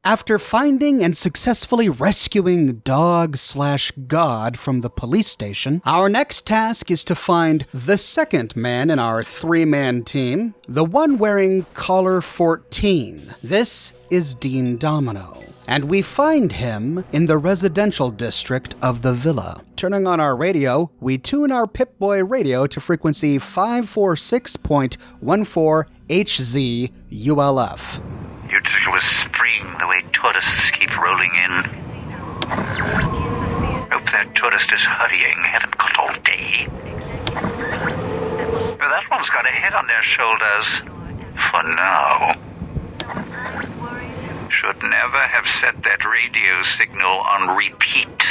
After finding and successfully rescuing Dog/God from the police station, our next task is to find the second man in our 3-man team, the one wearing collar 14. This is Dean Domino, and we find him in the residential district of the villa. Turning on our radio, we tune our Pip-Boy radio to frequency 546.14 HZ ULF. You'd think it was spring the way tourists keep rolling in. Hope that tourist is hurrying. Haven't got all day. That one's got a head on their shoulders. For now. Should never have set that radio signal on repeat.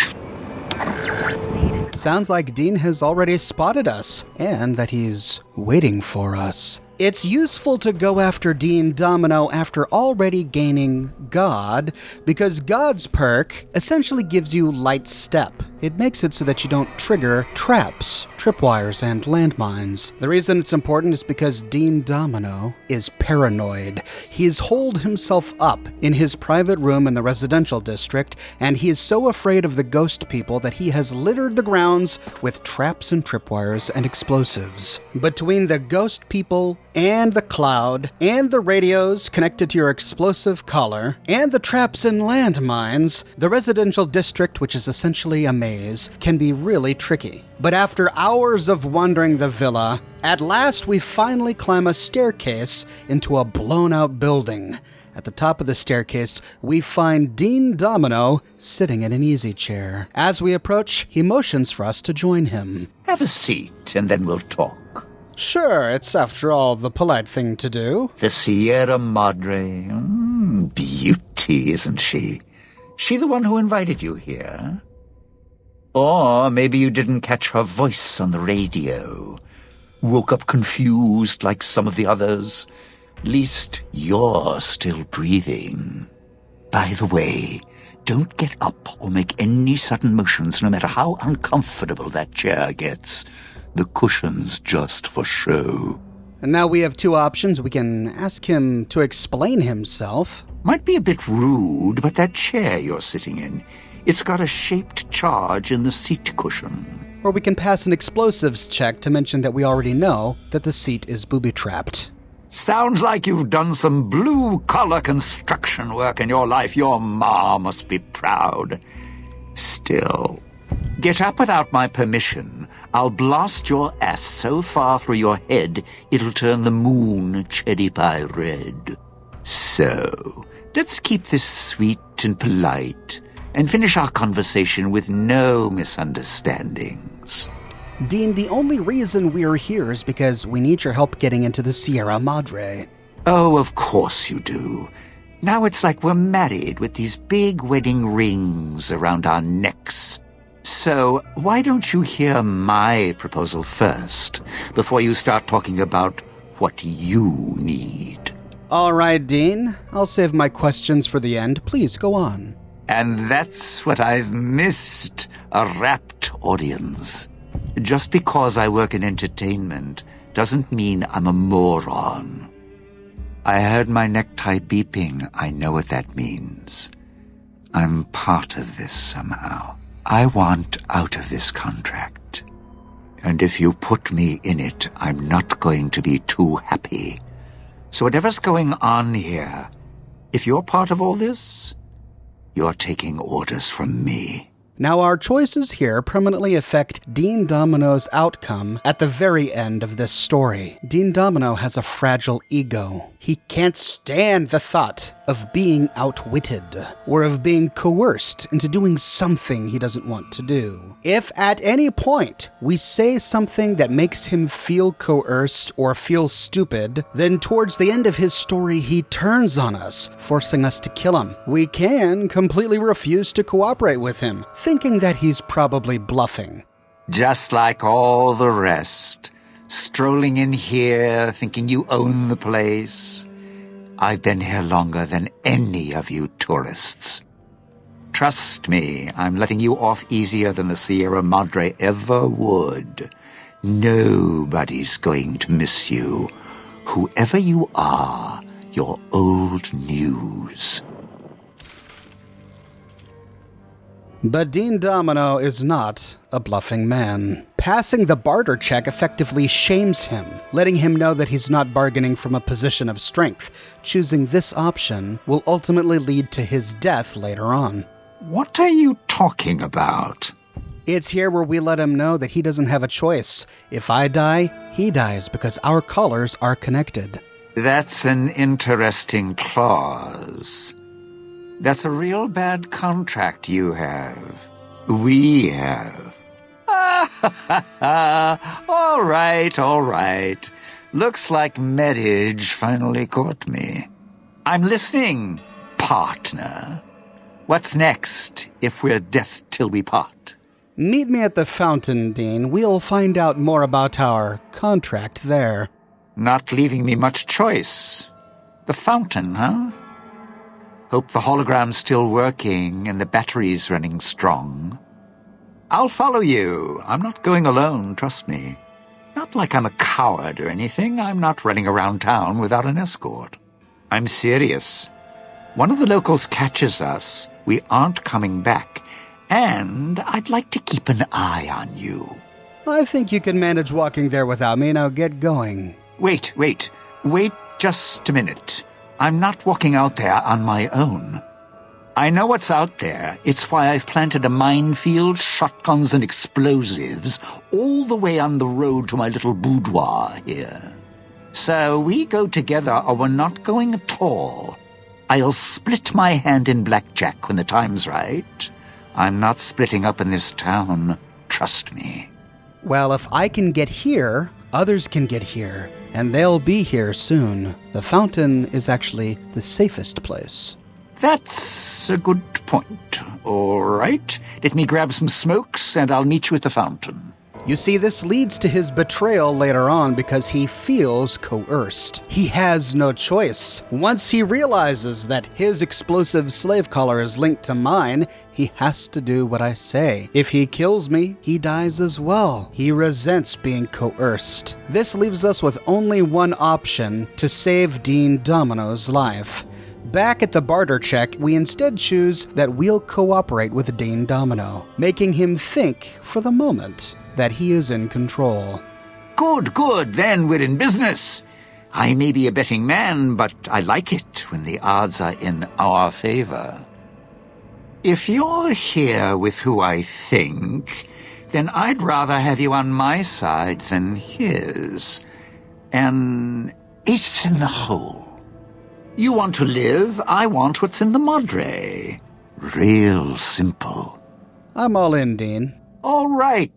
Sounds like Dean has already spotted us, and that he's waiting for us. It's useful to go after Dean Domino after already gaining God, because God's perk essentially gives you light step. It makes it so that you don't trigger traps, tripwires, and landmines. The reason it's important is because Dean Domino is paranoid. He's holed himself up in his private room in the residential district, and he is so afraid of the ghost people that he has littered the grounds with traps and tripwires and explosives. Between the ghost people and the cloud, and the radios connected to your explosive collar, and the traps and landmines, the residential district, which is essentially a maze, can be really tricky. But after hours of wandering the villa, at last we finally climb a staircase into a blown-out building. At the top of the staircase, we find Dean Domino sitting in an easy chair. As we approach, he motions for us to join him. Have a seat, and then we'll talk. Sure, it's after all the polite thing to do. The Sierra Madre. Beauty, isn't she? She the one who invited you here? Or maybe you didn't catch her voice on the radio. Woke up confused like some of the others. At least you're still breathing. By the way, don't get up or make any sudden motions, no matter how uncomfortable that chair gets. The cushion's just for show. And now we have two options. We can ask him to explain himself. Might be a bit rude, but that chair you're sitting in, it's got a shaped charge in the seat cushion. Or we can pass an explosives check to mention that we already know that the seat is booby-trapped. Sounds like you've done some blue-collar construction work in your life. Your ma must be proud. Still, get up without my permission. I'll blast your ass so far through your head, it'll turn the moon cherry pie red. So, let's keep this sweet and polite, and finish our conversation with no misunderstandings. Dean, the only reason we're here is because we need your help getting into the Sierra Madre. Oh, of course you do. Now it's like we're married with these big wedding rings around our necks. So, why don't you hear my proposal first, before you start talking about what you need? All right, Dean. I'll save my questions for the end. Please, go on. And that's what I've missed, a rapt audience. Just because I work in entertainment doesn't mean I'm a moron. I heard my necktie beeping. I know what that means. I'm part of this somehow. I want out of this contract. And if you put me in it, I'm not going to be too happy. So whatever's going on here, if you're part of all this, you're taking orders from me. Now, our choices here permanently affect Dean Domino's outcome at the very end of this story. Dean Domino has a fragile ego. He can't stand the thought of being outwitted or of being coerced into doing something he doesn't want to do. If at any point we say something that makes him feel coerced or feel stupid, then towards the end of his story he turns on us, forcing us to kill him. We can completely refuse to cooperate with him, thinking that he's probably bluffing. Just like all the rest, strolling in here thinking you own the place. I've been here longer than any of you tourists. Trust me, I'm letting you off easier than the Sierra Madre ever would. Nobody's going to miss you. Whoever you are, you're old news. But Dean Domino is not a bluffing man. Passing the barter check effectively shames him, letting him know that he's not bargaining from a position of strength. Choosing this option will ultimately lead to his death later on. What are you talking about? It's here where we let him know that he doesn't have a choice. If I die, he dies because our collars are connected. That's an interesting clause. That's a real bad contract you have. We have. All right. Looks like marriage finally caught me. I'm listening, partner. What's next, if we're death till we part? Meet me at the fountain, Dean. We'll find out more about our contract there. Not leaving me much choice. The fountain, huh? Hope the hologram's still working and the battery's running strong. I'll follow you. I'm not going alone, trust me. Not like I'm a coward or anything. I'm not running around town without an escort. I'm serious. One of the locals catches us, we aren't coming back, and I'd like to keep an eye on you. I think you can manage walking there without me. Now get going. Wait just a minute. I'm not walking out there on my own. I know what's out there. It's why I've planted a minefield, shotguns, and explosives all the way on the road to my little boudoir here. So we go together or we're not going at all. I'll split my hand in blackjack when the time's right. I'm not splitting up in this town, trust me. Well, if I can get here, others can get here, and they'll be here soon. The fountain is actually the safest place. That's a good point. All right, let me grab some smokes and I'll meet you at the fountain. You see, this leads to his betrayal later on because he feels coerced. He has no choice. Once he realizes that his explosive slave collar is linked to mine, he has to do what I say. If he kills me, he dies as well. He resents being coerced. This leaves us with only one option to save Dean Domino's life. Back at the barter check, we instead choose that we'll cooperate with Dean Domino, making him think, for the moment, that he is in control. Good, then we're in business. I may be a betting man, but I like it when the odds are in our favor. If you're here with who I think, then I'd rather have you on my side than his. An ace in the hole. You want to live, I want what's in the Madre. Real simple. I'm all in, Dean. All right,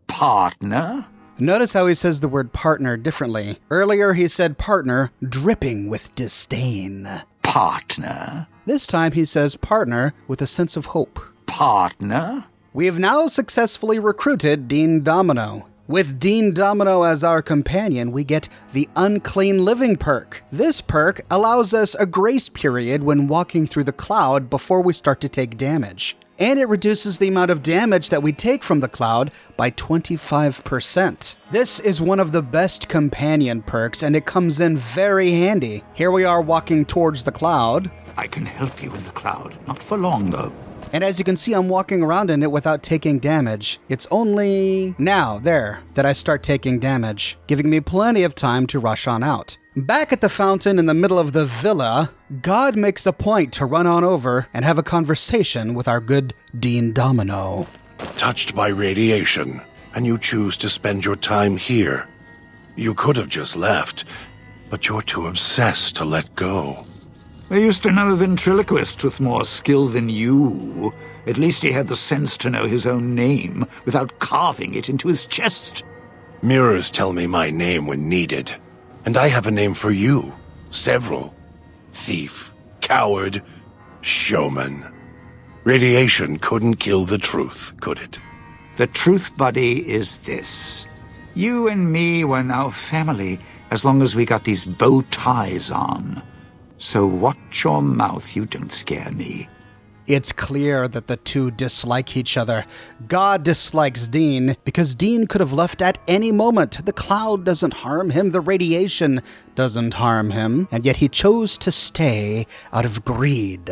partner. Notice how he says the word partner differently. Earlier he said partner, dripping with disdain. Partner. This time he says partner with a sense of hope. Partner. We have now successfully recruited Dean Domino. With Dean Domino as our companion, we get the Unclean Living perk. This perk allows us a grace period when walking through the cloud before we start to take damage. And it reduces the amount of damage that we take from the cloud by 25%. This is one of the best companion perks, and it comes in very handy. Here we are walking towards the cloud. I can help you in the cloud. Not for long, though. And as you can see, I'm walking around in it without taking damage. It's only now, there, that I start taking damage, giving me plenty of time to rush on out. Back at the fountain in the middle of the villa, God makes a point to run on over and have a conversation with our good Dean Domino. Touched by radiation, and you choose to spend your time here. You could have just left, but you're too obsessed to let go. I used to know a ventriloquist with more skill than you. At least he had the sense to know his own name without carving it into his chest. Mirrors tell me my name when needed, and I have a name for you. Several. Thief, coward, showman. Radiation couldn't kill the truth, could it? The truth, buddy, is this. You and me were now family as long as we got these bow ties on. So watch your mouth, you don't scare me. It's clear that the two dislike each other. God dislikes Dean because Dean could have left at any moment. The cloud doesn't harm him, the radiation doesn't harm him, and yet he chose to stay out of greed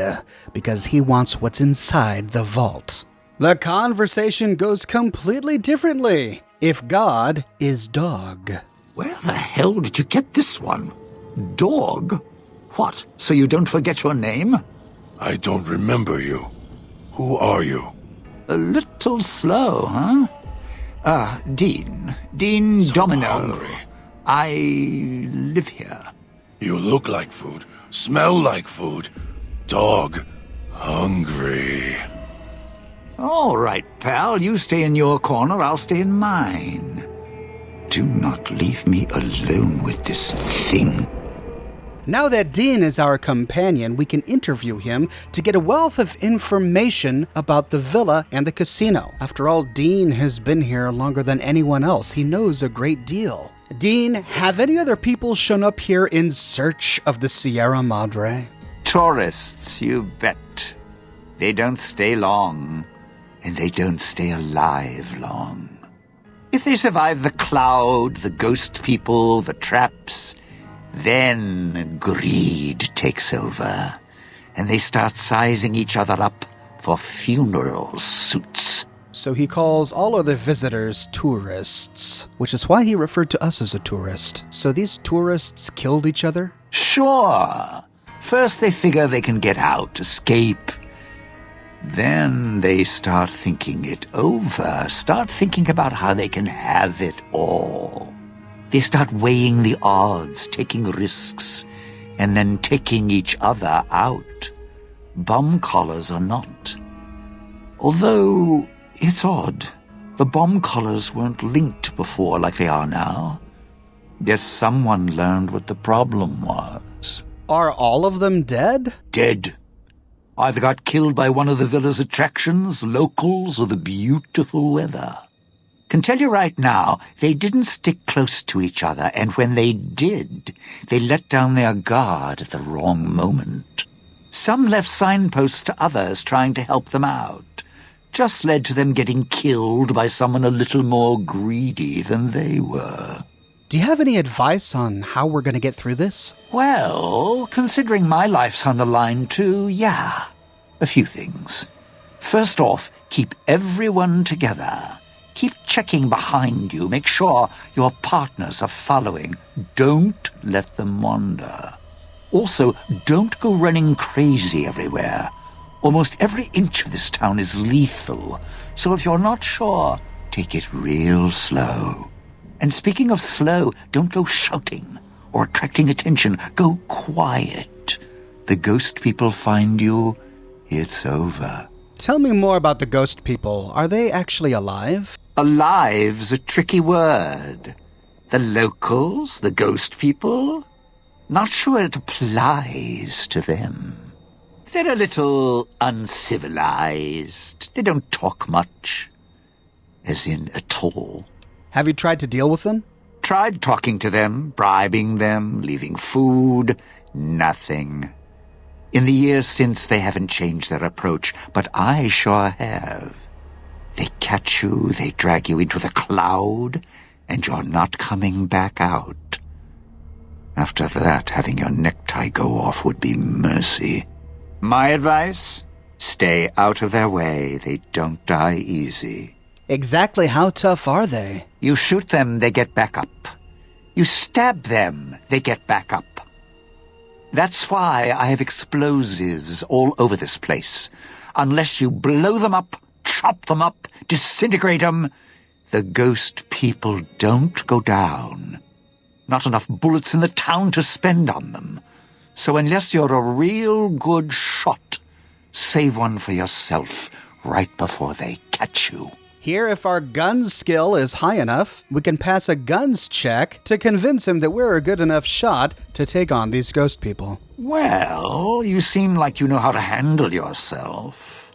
because he wants what's inside the vault. The conversation goes completely differently if God is dog. Where the hell did you get this one? Dog? What, so you don't forget your name? I don't remember you. Who are you? A little slow, huh? Dean. Dean So Domino. hungry. I live here. You look like food, smell like food. Dog. Hungry. All right, pal, you stay in your corner, I'll stay in mine. Do not leave me alone with this thing. Now that Dean is our companion, we can interview him to get a wealth of information about the villa and the casino. After all, Dean has been here longer than anyone else. He knows a great deal. Dean, have any other people shown up here in search of the Sierra Madre? Tourists, you bet. They don't stay long, and they don't stay alive long. If they survive the cloud, the ghost people, the traps, then greed takes over, and they start sizing each other up for funeral suits. So he calls all other visitors tourists, which is why he referred to us as a tourist. So these tourists killed each other? Sure. First they figure they can get out, escape. Then they start thinking it over, start thinking about how they can have it all. They start weighing the odds, taking risks, and then taking each other out. Bomb collars or not. Although, it's odd. The bomb collars weren't linked before like they are now. Guess someone learned what the problem was. Are all of them dead? Dead. Either got killed by one of the villa's attractions, locals, or the beautiful weather. Can tell you right now, they didn't stick close to each other, and when they did, they let down their guard at the wrong moment. Some left signposts to others trying to help them out. Just led to them getting killed by someone a little more greedy than they were. Do you have any advice on how we're going to get through this? Well, considering my life's on the line too, yeah. A few things. First off, keep everyone together. Keep checking behind you. Make sure your partners are following. Don't let them wander. Also, don't go running crazy everywhere. Almost every inch of this town is lethal, so if you're not sure, take it real slow. And speaking of slow, don't go shouting or attracting attention. Go quiet. The ghost people find you, it's over. Tell me more about the ghost people. Are they actually alive? Alive's a tricky word. The locals, the ghost people, not sure it applies to them. They're a little uncivilized. They don't talk much. As in, at all. Have you tried to deal with them? Tried talking to them, bribing them, leaving food. Nothing. In the years since, they haven't changed their approach, but I sure have. They catch you, they drag you into the cloud, and you're not coming back out. After that, having your necktie go off would be mercy. My advice? Stay out of their way. They don't die easy. Exactly how tough are they? You shoot them, they get back up. You stab them, they get back up. That's why I have explosives all over this place. Unless you blow them up, chop them up, disintegrate them, the ghost people don't go down. Not enough bullets in the town to spend on them. So unless you're a real good shot, save one for yourself right before they catch you. Here, if our guns skill is high enough, we can pass a guns check to convince him that we're a good enough shot to take on these ghost people. Well, you seem like you know how to handle yourself.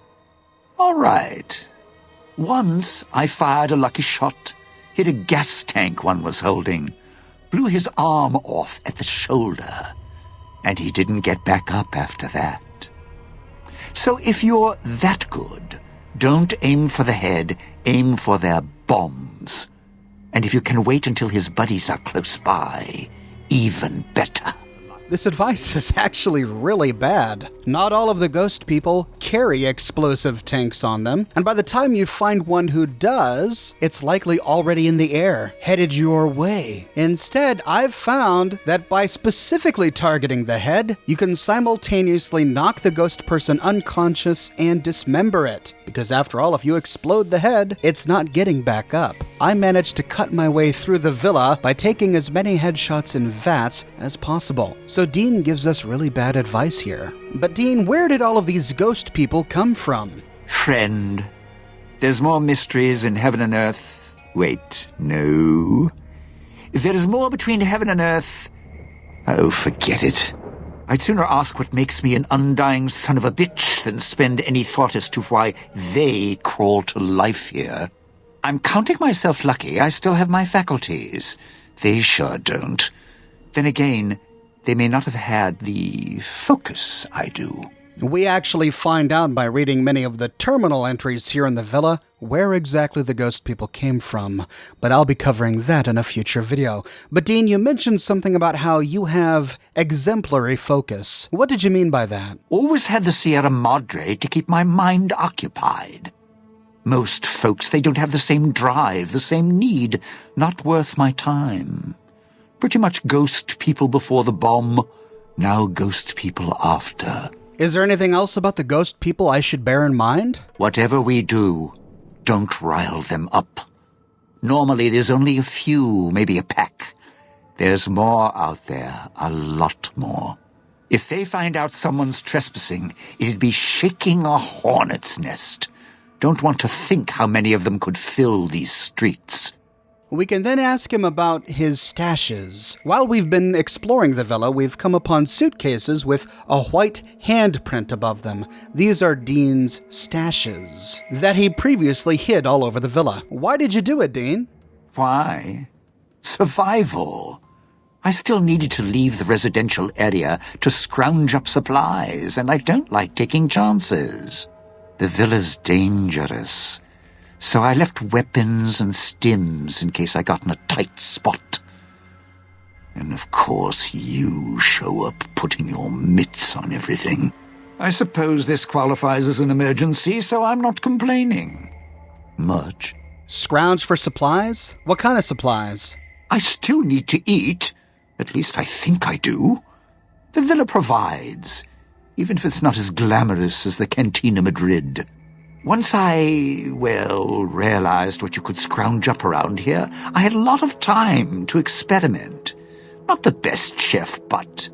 All right. Once I fired a lucky shot, hit a gas tank one was holding, blew his arm off at the shoulder, and he didn't get back up after that. So if you're that good, don't aim for the head, aim for their bombs. And if you can wait until his buddies are close by, even better. This advice is actually really bad. Not all of the ghost people carry explosive tanks on them, and by the time you find one who does, it's likely already in the air, headed your way. Instead, I've found that by specifically targeting the head, you can simultaneously knock the ghost person unconscious and dismember it, because after all, if you explode the head, it's not getting back up. I managed to cut my way through the villa by taking as many headshots in VATS as possible. So Dean gives us really bad advice here. But Dean, where did all of these ghost people come from? Friend, there's more mysteries in heaven and earth. Wait, no. There is more between heaven and earth. Oh, forget it. I'd sooner ask what makes me an undying son of a bitch than spend any thought as to why they crawl to life here. I'm counting myself lucky I still have my faculties. They sure don't. Then again, they may not have had the focus I do. We actually find out by reading many of the terminal entries here in the villa where exactly the ghost people came from, but I'll be covering that in a future video. But Dean, you mentioned something about how you have exemplary focus. What did you mean by that? Always had the Sierra Madre to keep my mind occupied. Most folks, they don't have the same drive, the same need. Not worth my time. Pretty much ghost people before the bomb, now ghost people after. Is there anything else about the ghost people I should bear in mind? Whatever we do, don't rile them up. Normally there's only a few, maybe a pack. There's more out there, a lot more. If they find out someone's trespassing, it'd be shaking a hornet's nest. Don't want to think how many of them could fill these streets. We can then ask him about his stashes. While we've been exploring the villa, we've come upon suitcases with a white handprint above them. These are Dean's stashes that he previously hid all over the villa. Why did you do it, Dean? Why? Survival. I still needed to leave the residential area to scrounge up supplies, and I don't like taking chances. The villa's dangerous, so I left weapons and stims in case I got in a tight spot. And of course you show up putting your mitts on everything. I suppose this qualifies as an emergency, so I'm not complaining. Much. Scrounge for supplies? What kind of supplies? I still need to eat. At least I think I do. The villa provides, even if it's not as glamorous as the Cantina Madrid. Once I, realized what you could scrounge up around here, I had a lot of time to experiment. Not the best chef, but,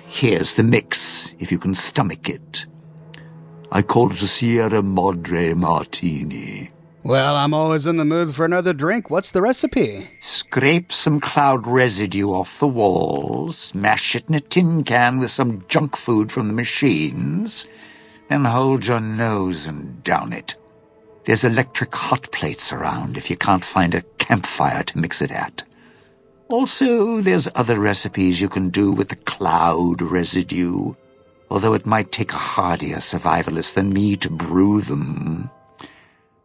here's the mix, if you can stomach it. I call it a Sierra Madre Martini. Well, I'm always in the mood for another drink. What's the recipe? Scrape some cloud residue off the walls, mash it in a tin can with some junk food from the machines, then hold your nose and down it. There's electric hot plates around if you can't find a campfire to mix it at. Also, there's other recipes you can do with the cloud residue, although it might take a hardier survivalist than me to brew them.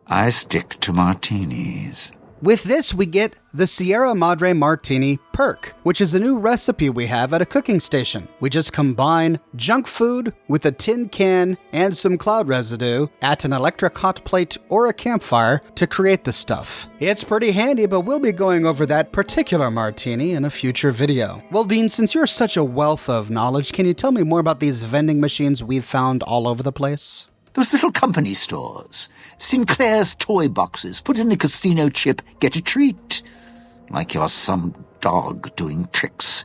I stick to martinis. With this, we get the Sierra Madre Martini perk, which is a new recipe we have at a cooking station. We just combine junk food with a tin can and some cloud residue at an electric hot plate or a campfire to create the stuff. It's pretty handy, but we'll be going over that particular martini in a future video. Well, Dean, since you're such a wealth of knowledge, can you tell me more about these vending machines we've found all over the place? Those little company stores. Sinclair's toy boxes. Put in a casino chip, get a treat. Like you're some dog doing tricks.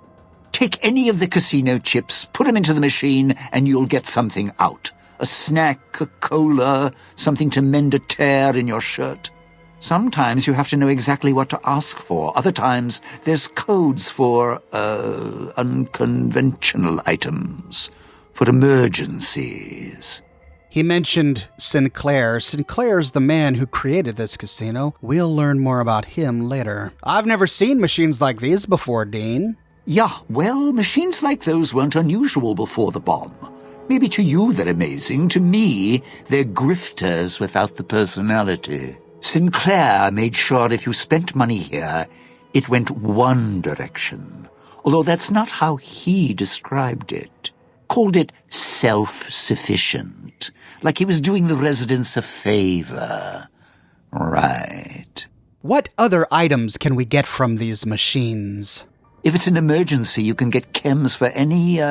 Take any of the casino chips, put them into the machine, and you'll get something out. A snack, a cola, something to mend a tear in your shirt. Sometimes you have to know exactly what to ask for. Other times there's codes for, unconventional items. For emergencies. He mentioned Sinclair. Sinclair's the man who created this casino. We'll learn more about him later. I've never seen machines like these before, Dean. Yeah, machines like those weren't unusual before the bomb. Maybe to you they're amazing. To me, they're grifters without the personality. Sinclair made sure if you spent money here, it went one direction. although that's not how he described it. Called it self-sufficient, like he was doing the residents a favor. Right. What other items can we get from these machines? If it's an emergency, you can get chems for any,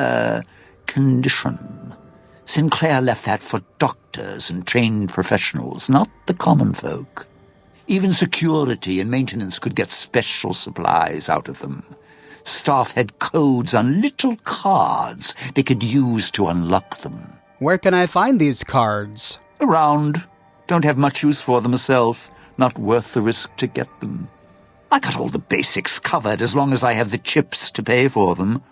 condition. Sinclair left that for doctors and trained professionals, not the common folk. Even security and maintenance could get special supplies out of them. Staff had codes on little cards they could use to unlock them. Where can I find these cards? Around. Don't have much use for them myself. Not worth the risk to get them. I got all the basics covered as long as I have the chips to pay for them.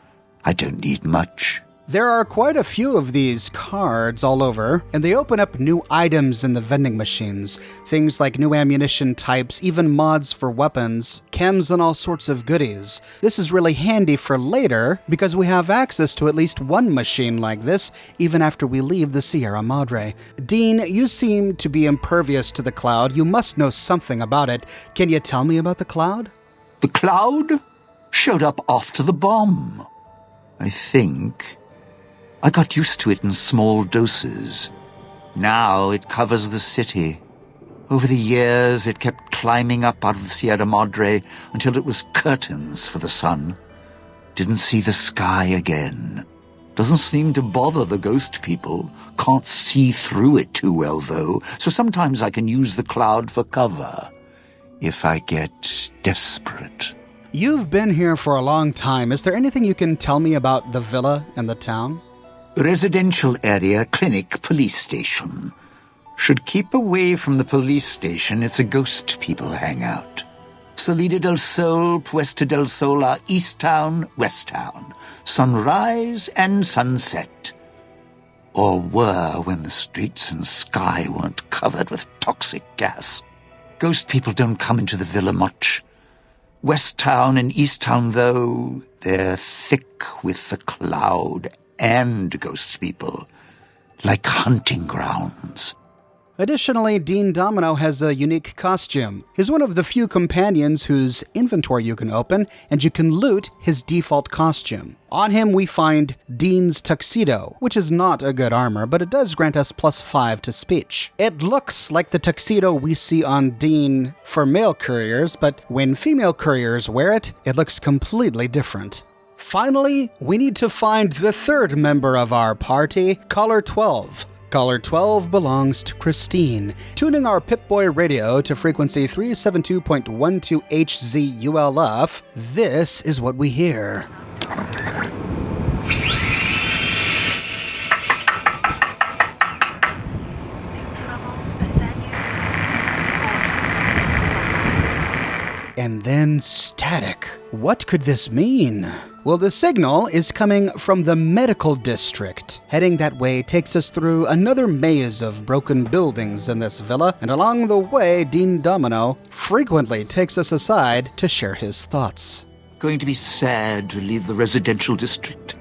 I don't need much. There are quite a few of these cards all over, and they open up new items in the vending machines. Things like new ammunition types, even mods for weapons, chems, and all sorts of goodies. This is really handy for later, because we have access to at least one machine like this, even after we leave the Sierra Madre. Dean, you seem to be impervious to the cloud. You must know something about it. Can you tell me about the cloud? The cloud showed up after the bomb. I think. I got used to it in small doses. Now it covers the city. Over the years, it kept climbing up out of the Sierra Madre until it was curtains for the sun. Didn't see the sky again. Doesn't seem to bother the ghost people. Can't see through it too well, though, so sometimes I can use the cloud for cover. If I get desperate. You've been here for a long time. Is there anything you can tell me about the villa and the town? Residential area, clinic, police station. Should keep away from the police station. It's a ghost people hangout. Salida del Sol, Puesta del Sol are East Town, West Town. Sunrise and sunset. Or were when the streets and sky weren't covered with toxic gas. Ghost people don't come into the villa much. West Town and East Town, though, they're thick with the cloud and ghost people, like hunting grounds. Additionally, Dean Domino has a unique costume. He's one of the few companions whose inventory you can open, and you can loot his default costume. On him, we find Dean's tuxedo, which is not a good armor, but it does grant us +5 to speech. It looks like the tuxedo we see on Dean for male couriers, but when female couriers wear it, it looks completely different. Finally, we need to find the third member of our party, Caller 12. Caller 12 belongs to Christine. Tuning our Pip-Boy radio to frequency 372.12 HZULF, this is what we hear. And then static. What could this mean? Well, the signal is coming from the medical district. Heading that way takes us through another maze of broken buildings in this villa, and along the way, Dean Domino frequently takes us aside to share his thoughts. Going to be sad to leave the residential district?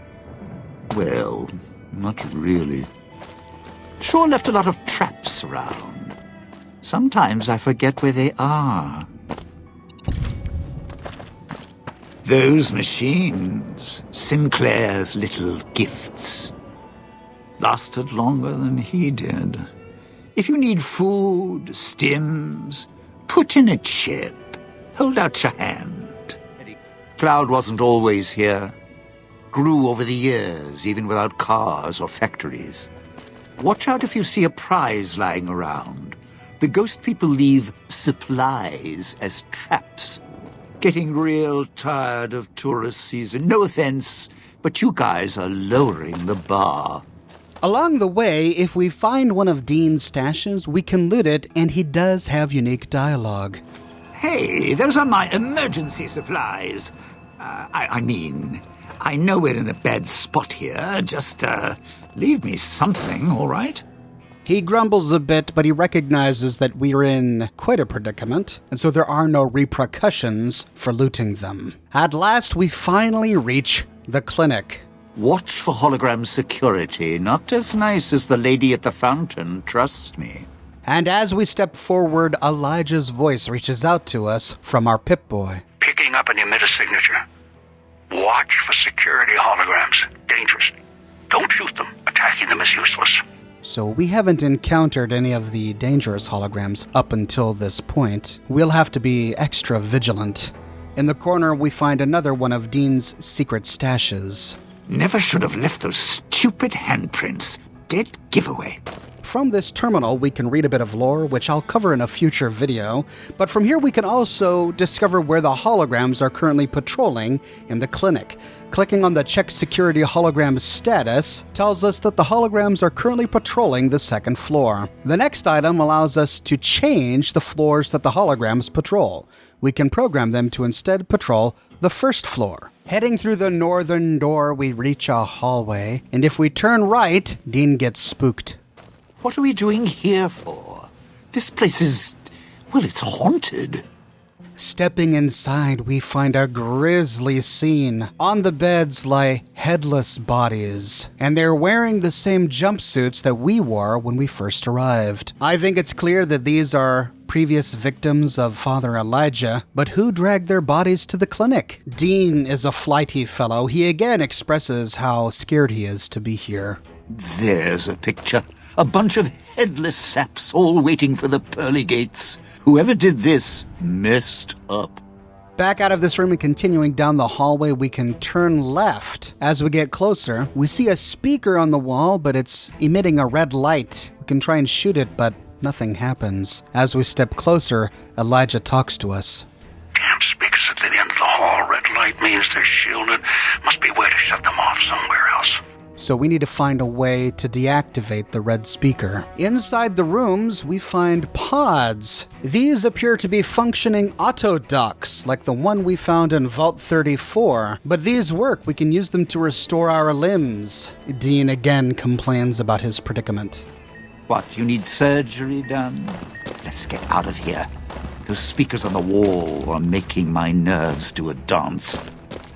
Well, not really. Sure left a lot of traps around. Sometimes I forget where they are. Those machines, Sinclair's little gifts, lasted longer than he did. If you need food, stims, put in a chip. Hold out your hand. Cloud wasn't always here. Grew over the years, even without cars or factories. Watch out if you see a prize lying around. The ghost people leave supplies as traps. Getting real tired of tourist season. No offense, but you guys are lowering the bar. Along the way, if we find one of Dean's stashes, we can loot it, and he does have unique dialogue. Hey, those are my emergency supplies. I mean, I know we're in a bad spot here. Just, leave me something, all right? He grumbles a bit, but he recognizes that we're in quite a predicament, and so there are no repercussions for looting them. At last, we finally reach the clinic. Watch for hologram security. Not as nice as the lady at the fountain, trust me. And as we step forward, Elijah's voice reaches out to us from our Pip-Boy. Picking up an emitter signature. Watch for security holograms. Dangerous. Don't shoot them. Attacking them is useless. So we haven't encountered any of the dangerous holograms up until this point. We'll have to be extra vigilant. In the corner, we find another one of Dean's secret stashes. Never should have left those stupid handprints. Dead giveaway. From this terminal, we can read a bit of lore, which I'll cover in a future video, but from here we can also discover where the holograms are currently patrolling in the clinic. Clicking on the Check Security Hologram status tells us that the holograms are currently patrolling the second floor. The next item allows us to change the floors that the holograms patrol. We can program them to instead patrol the first floor. Heading through the northern door, we reach a hallway, and if we turn right, Dean gets spooked. What are we doing here for? This place is... well, it's haunted. Stepping inside, we find a grisly scene. On the beds lie headless bodies, and they're wearing the same jumpsuits that we wore when we first arrived. I think it's clear that these are previous victims of Father Elijah, but who dragged their bodies to the clinic? Dean is a flighty fellow. He again expresses how scared he is to be here. There's a picture. A bunch of headless saps all waiting for the pearly gates. Whoever did this messed up. Back out of this room and continuing down the hallway, we can turn left. As we get closer, we see a speaker on the wall, but it's emitting a red light. We can try and shoot it, but nothing happens. As we step closer, Elijah talks to us. Damn speakers at the end of the hall. Red light means they're shielded. Must be a way to shut them off somewhere else. So we need to find a way to deactivate the red speaker. Inside the rooms, we find pods. These appear to be functioning auto ducts, like the one we found in Vault 34. But these work. We can use them to restore our limbs. Dean again complains about his predicament. What, you need surgery done? Let's get out of here. Those speakers on the wall are making my nerves do a dance.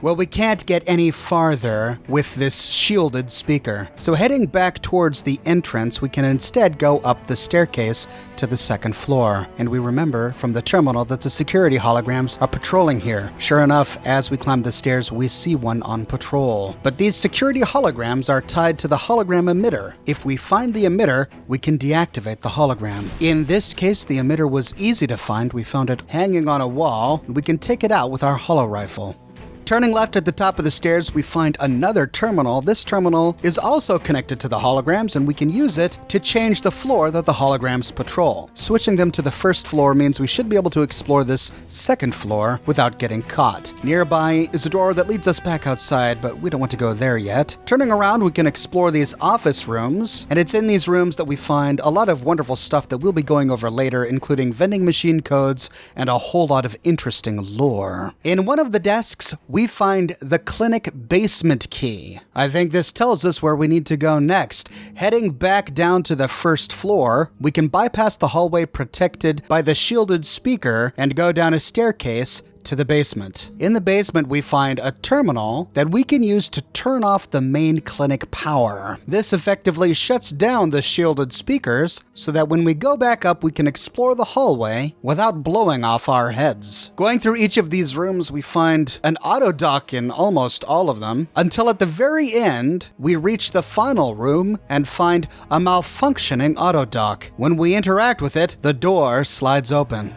Well, we can't get any farther with this shielded speaker. So heading back towards the entrance, we can instead go up the staircase to the second floor. And we remember from the terminal that the security holograms are patrolling here. Sure enough, as we climb the stairs, we see one on patrol. But these security holograms are tied to the hologram emitter. If we find the emitter, we can deactivate the hologram. In this case, the emitter was easy to find. We found it hanging on a wall, and we can take it out with our holo rifle. Turning left at the top of the stairs, we find another terminal. This terminal is also connected to the holograms, and we can use it to change the floor that the holograms patrol. Switching them to the first floor means we should be able to explore this second floor without getting caught. Nearby is a door that leads us back outside, but we don't want to go there yet. Turning around, we can explore these office rooms, and it's in these rooms that we find a lot of wonderful stuff that we'll be going over later, including vending machine codes and a whole lot of interesting lore. In one of the desks, we find the clinic basement key. I think this tells us where we need to go next. Heading back down to the first floor, we can bypass the hallway protected by the shielded speaker and go down a staircase to the basement. In the basement, we find a terminal that we can use to turn off the main clinic power. This effectively shuts down the shielded speakers so that when we go back up, we can explore the hallway without blowing off our heads. Going through each of these rooms, we find an auto dock in almost all of them, until at the very end, we reach the final room and find a malfunctioning auto dock. When we interact with it, the door slides open.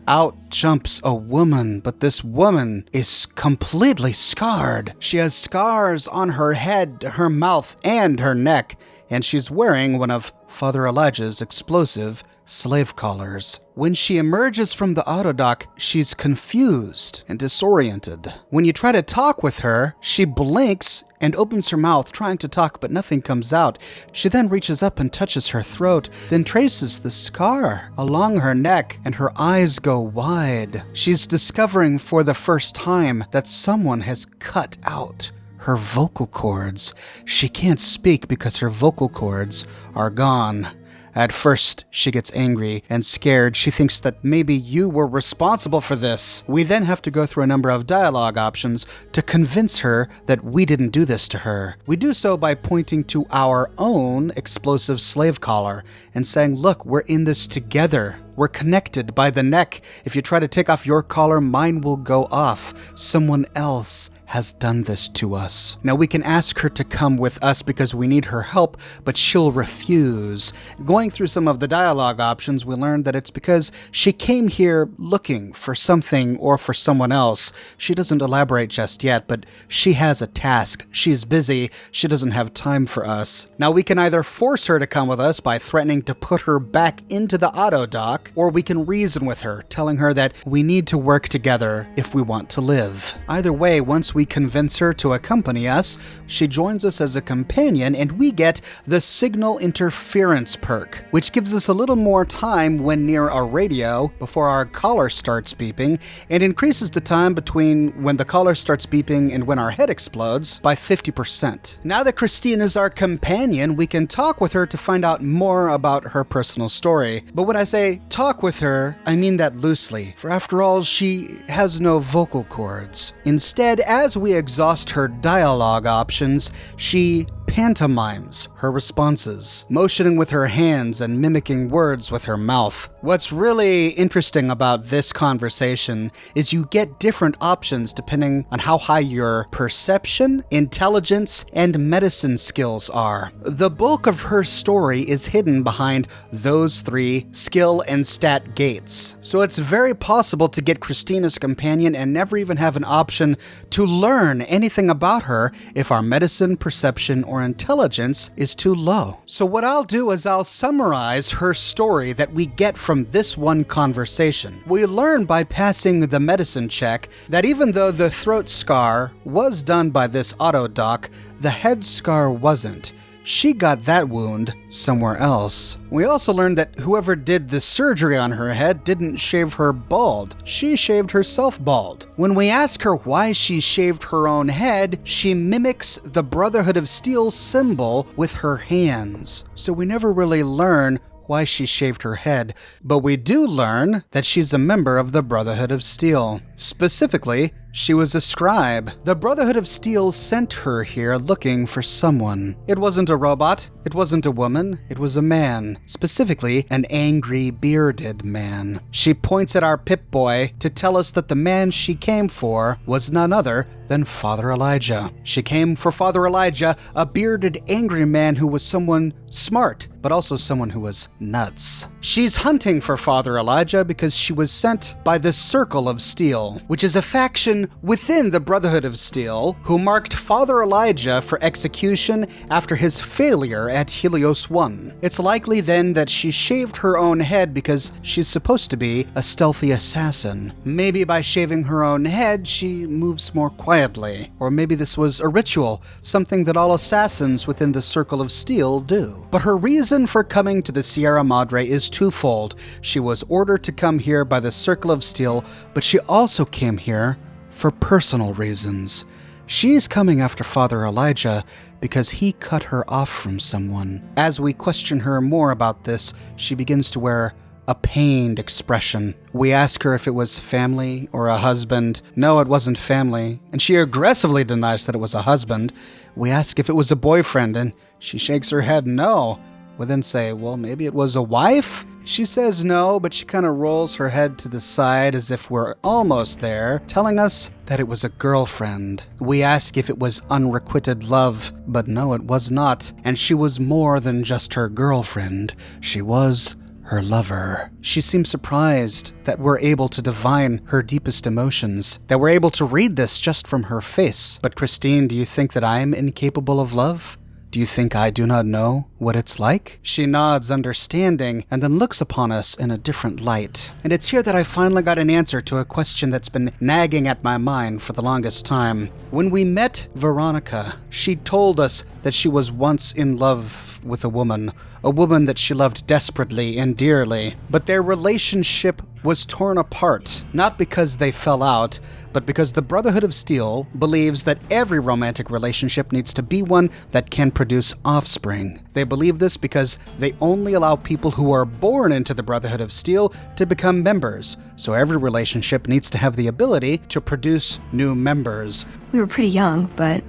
Out jumps a woman, but this woman is completely scarred. She has scars on her head, her mouth, and her neck, and she's wearing one of Father Elijah's explosive slave collars. When she emerges from the autodock, she's confused and disoriented. When you try to talk with her, she blinks and opens her mouth trying to talk, but nothing comes out. She then reaches up and touches her throat, then traces the scar along her neck, and her eyes go wide. She's discovering for the first time that someone has cut out her vocal cords. She can't speak because her vocal cords are gone. At first, she gets angry and scared. She thinks that maybe you were responsible for this. We then have to go through a number of dialogue options to convince her that we didn't do this to her. We do so by pointing to our own explosive slave collar and saying, look, we're in this together. We're connected by the neck. If you try to take off your collar, mine will go off. Someone else has done this to us. Now we can ask her to come with us because we need her help, but she'll refuse. Going through some of the dialogue options, we learned that it's because she came here looking for something or for someone else. She doesn't elaborate just yet, but she has a task. She's busy. She doesn't have time for us. Now we can either force her to come with us by threatening to put her back into the auto dock, or we can reason with her, telling her that we need to work together if we want to live. Either way, once we convince her to accompany us, she joins us as a companion, and we get the signal interference perk, which gives us a little more time when near a radio before our collar starts beeping, and increases the time between when the collar starts beeping and when our head explodes by 50%. Now that Christine is our companion, we can talk with her to find out more about her personal story. But when I say talk with her, I mean that loosely, for after all, she has no vocal cords. Instead, as we exhaust her dialogue options, she pantomimes her responses, motioning with her hands and mimicking words with her mouth. What's really interesting about this conversation is you get different options depending on how high your perception, intelligence, and medicine skills are. The bulk of her story is hidden behind those three skill and stat gates. So it's very possible to get Christine as a companion and never even have an option to learn anything about her if our medicine, perception, or intelligence is too low. So what I'll do is I'll summarize her story that we get from this one conversation. We learn by passing the medicine check that even though the throat scar was done by this auto doc, the head scar wasn't. She got that wound somewhere else. We also learned that whoever did the surgery on her head didn't shave her bald. She shaved herself bald. When we ask her why she shaved her own head, she mimics the Brotherhood of Steel symbol with her hands. So we never really learn why she shaved her head, but we do learn that she's a member of the Brotherhood of Steel. Specifically, she was a scribe. The Brotherhood of Steel sent her here looking for someone. It wasn't a robot, it wasn't a woman, it was a man. Specifically, an angry, bearded man. She points at our Pip-Boy to tell us that the man she came for was none other than Father Elijah. She came for Father Elijah, a bearded, angry man who was someone smart, but also someone who was nuts. She's hunting for Father Elijah because she was sent by the Circle of Steel, which is a faction within the Brotherhood of Steel who marked Father Elijah for execution after his failure at Helios 1. It's likely then that she shaved her own head because she's supposed to be a stealthy assassin. Maybe by shaving her own head, she moves more quietly. Or maybe this was a ritual, something that all assassins within the Circle of Steel do. But her reason for coming to the Sierra Madre is twofold. She was ordered to come here by the Circle of Steel, but she also came here for personal reasons. She's coming after Father Elijah because he cut her off from someone. As we question her more about this, she begins to wear a pained expression. We ask her if it was family or a husband. No, it wasn't family, and she aggressively denies that it was a husband. We ask if it was a boyfriend, and she shakes her head no. We then say, well, maybe it was a wife? She says no, but she kind of rolls her head to the side as if we're almost there, telling us that it was a girlfriend. We ask if it was unrequited love, but no, it was not. And she was more than just her girlfriend. She was her lover. She seems surprised that we're able to divine her deepest emotions, that we're able to read this just from her face. But Christine, do you think that I'm incapable of love? Do you think I do not know what it's like? She nods understanding and then looks upon us in a different light. And it's here that I finally got an answer to a question that's been nagging at my mind for the longest time. When we met Veronica, she told us that she was once in love with a woman that she loved desperately and dearly. But their relationship was torn apart, not because they fell out, but because the Brotherhood of Steel believes that every romantic relationship needs to be one that can produce offspring. They believe this because they only allow people who are born into the Brotherhood of Steel to become members, so every relationship needs to have the ability to produce new members. We were pretty young, but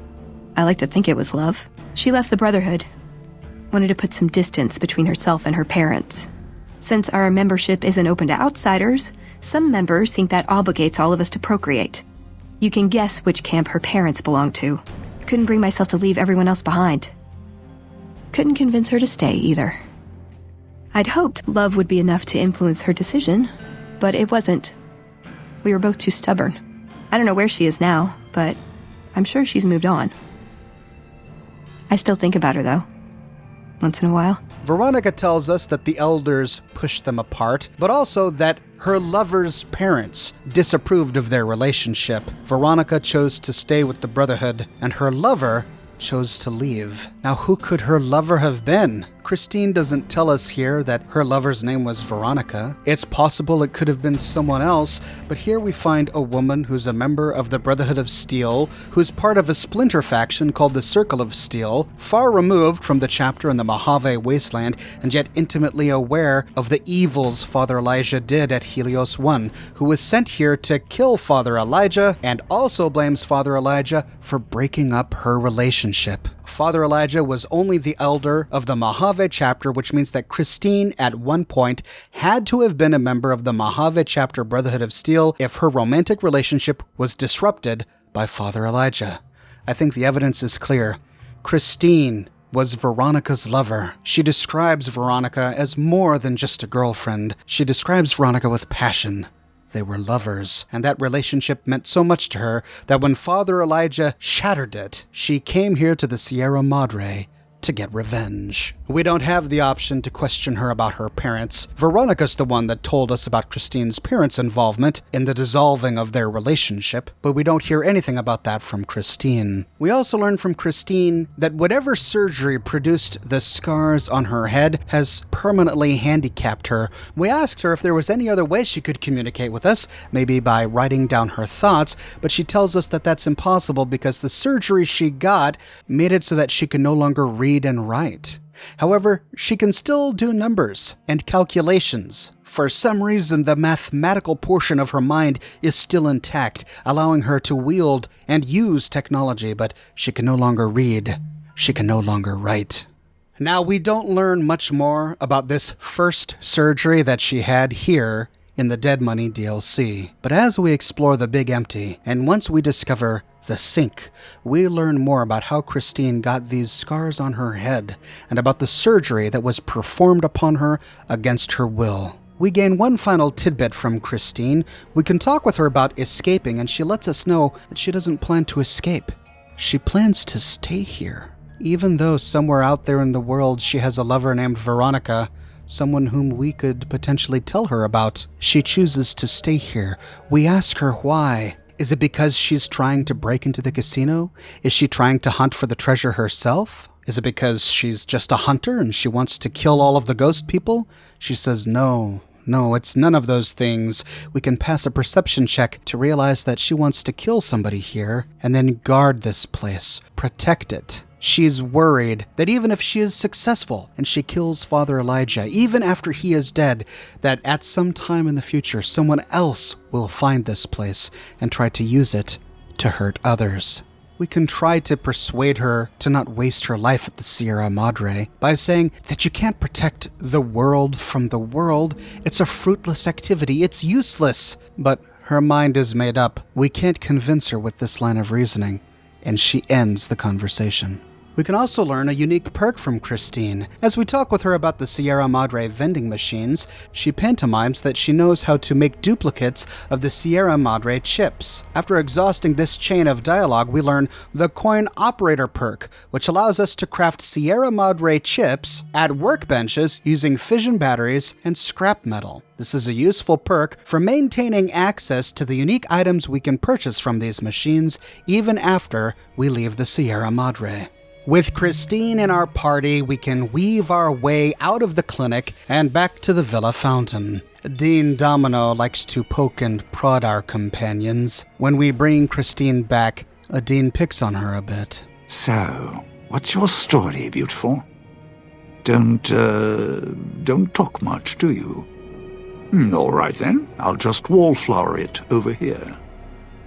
I like to think it was love. She left the Brotherhood, wanted to put some distance between herself and her parents. Since our membership isn't open to outsiders, some members think that obligates all of us to procreate. You can guess which camp her parents belong to. Couldn't bring myself to leave everyone else behind. Couldn't convince her to stay either. I'd hoped love would be enough to influence her decision, but it wasn't. We were both too stubborn. I don't know where she is now, but I'm sure she's moved on. I still think about her, though. Once in a while. Veronica tells us that the elders pushed them apart, but also that her lover's parents disapproved of their relationship. Veronica chose to stay with the Brotherhood, and her lover chose to leave. Now, who could her lover have been? Christine doesn't tell us here that her lover's name was Veronica. It's possible it could have been someone else, but here we find a woman who's a member of the Brotherhood of Steel, who's part of a splinter faction called the Circle of Steel, far removed from the chapter in the Mojave Wasteland, and yet intimately aware of the evils Father Elijah did at Helios 1, who was sent here to kill Father Elijah, and also blames Father Elijah for breaking up her relationship. Father Elijah was only the elder of the Mojave chapter, which means that Christine, at one point, had to have been a member of the Mojave chapter Brotherhood of Steel if her romantic relationship was disrupted by Father Elijah. I think the evidence is clear. Christine was Veronica's lover. She describes Veronica as more than just a girlfriend. She describes Veronica with passion. They were lovers, and that relationship meant so much to her that when Father Elijah shattered it, she came here to the Sierra Madre to get revenge. We don't have the option to question her about her parents. Veronica's the one that told us about Christine's parents' involvement in the dissolving of their relationship, but we don't hear anything about that from Christine. We also learn from Christine that whatever surgery produced the scars on her head has permanently handicapped her. We asked her if there was any other way she could communicate with us, maybe by writing down her thoughts, but she tells us that that's impossible because the surgery she got made it so that she could no longer read and write. However, she can still do numbers and calculations. For some reason, the mathematical portion of her mind is still intact, allowing her to wield and use technology, but she can no longer read. She can no longer write. Now, we don't learn much more about this first surgery that she had here in the Dead Money DLC. But as we explore the Big Empty, and once we discover the sink, we learn more about how Christine got these scars on her head, and about the surgery that was performed upon her against her will. We gain one final tidbit from Christine. We can talk with her about escaping, and she lets us know that she doesn't plan to escape. She plans to stay here. Even though somewhere out there in the world she has a lover named Veronica, someone whom we could potentially tell her about, she chooses to stay here. We ask her why. Is it because she's trying to break into the casino? Is she trying to hunt for the treasure herself? Is it because she's just a hunter and she wants to kill all of the ghost people? She says no, it's none of those things. We can pass a perception check to realize that she wants to kill somebody here and then guard this place, protect it. She's worried that even if she is successful and she kills Father Elijah, even after he is dead, that at some time in the future, someone else will find this place and try to use it to hurt others. We can try to persuade her to not waste her life at the Sierra Madre by saying that you can't protect the world from the world. It's a fruitless activity. It's useless. But her mind is made up. We can't convince her with this line of reasoning, and she ends the conversation. We can also learn a unique perk from Christine. As we talk with her about the Sierra Madre vending machines, she pantomimes that she knows how to make duplicates of the Sierra Madre chips. After exhausting this chain of dialogue, we learn the coin operator perk, which allows us to craft Sierra Madre chips at workbenches using fission batteries and scrap metal. This is a useful perk for maintaining access to the unique items we can purchase from these machines even after we leave the Sierra Madre. With Christine in our party, we can weave our way out of the clinic and back to the Villa Fountain. Dean Domino likes to poke and prod our companions. When we bring Christine back, Dean picks on her a bit. So, what's your story, beautiful? Don't talk much, do you? All right then, I'll just wallflower it over here.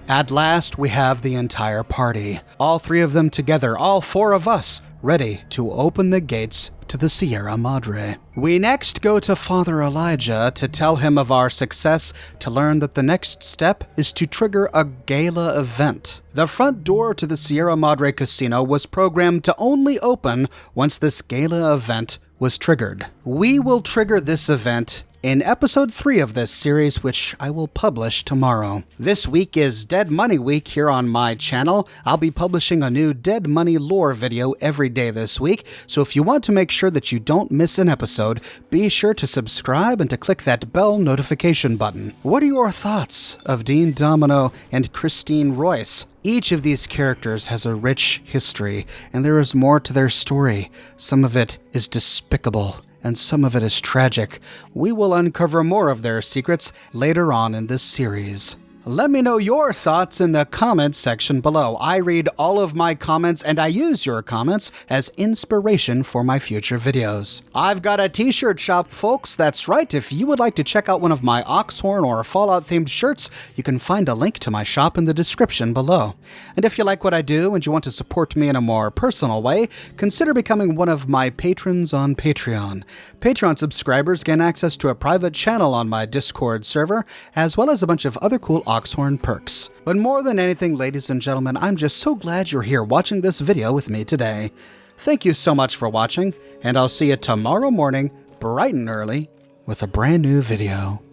At last, we have the entire party. All three of them together, all four of us, ready to open the gates to the Sierra Madre. We next go to Father Elijah to tell him of our success, to learn that the next step is to trigger a gala event. The front door to the Sierra Madre Casino was programmed to only open once this gala event was triggered. We will trigger this event in episode 3 of this series, which I will publish tomorrow. This week is Dead Money Week here on my channel. I'll be publishing a new Dead Money lore video every day this week, so if you want to make sure that you don't miss an episode, be sure to subscribe and to click that bell notification button. What are your thoughts of Dean Domino and Christine Royce? Each of these characters has a rich history, and there is more to their story. Some of it is despicable, and some of it is tragic. We will uncover more of their secrets later on in this series. Let me know your thoughts in the comments section below. I read all of my comments and I use your comments as inspiration for my future videos. I've got a t-shirt shop, folks. That's right. If you would like to check out one of my Oxhorn or Fallout themed shirts, you can find a link to my shop in the description below. And if you like what I do and you want to support me in a more personal way, consider becoming one of my patrons on Patreon. Patreon subscribers gain access to a private channel on my Discord server, as well as a bunch of other cool Oxhorn perks. But more than anything, ladies and gentlemen, I'm just so glad you're here watching this video with me today. Thank you so much for watching, and I'll see you tomorrow morning, bright and early, with a brand new video.